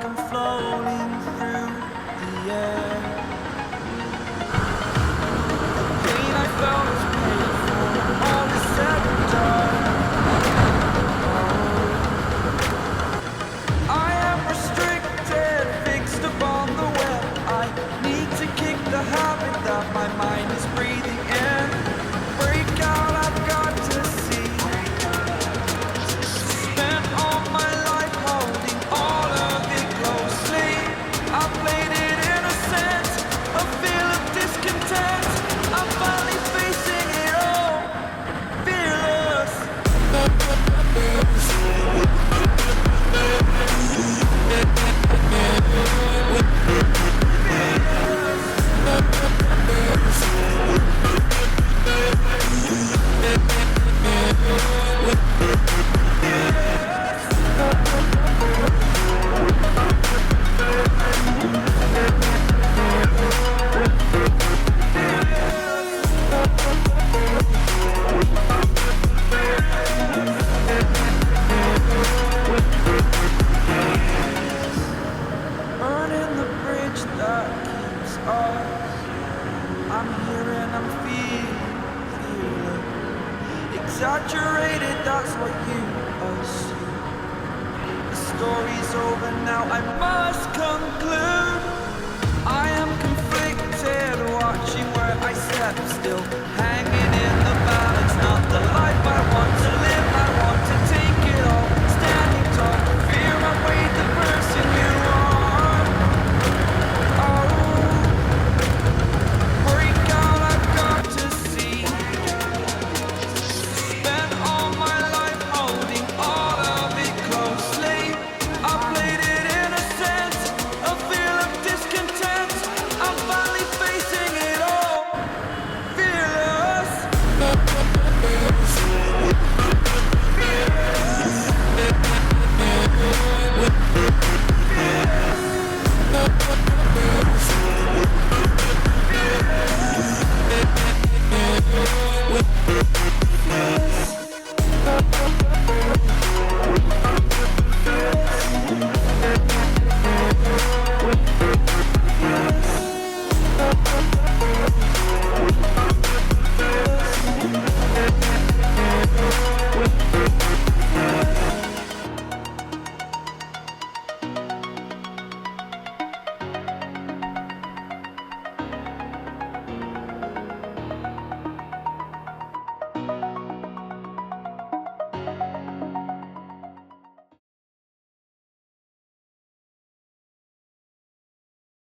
like I'm floating through the air. The pain I felt is paid for, all is said and done. I am restricted, fixed upon the web. I need to kick the habit that my mind is breathing in. Break out, I've got to see. Spent all my life holding all of it closely. I played it innocent, a feel of discontent. I'm finally facing it all, fearless. Burning the bridge that keeps us. I'm here and I'm feeling exaggerated, that's what you assume. The story's over now, I must conclude. I am conflicted, watching where I step still, hanging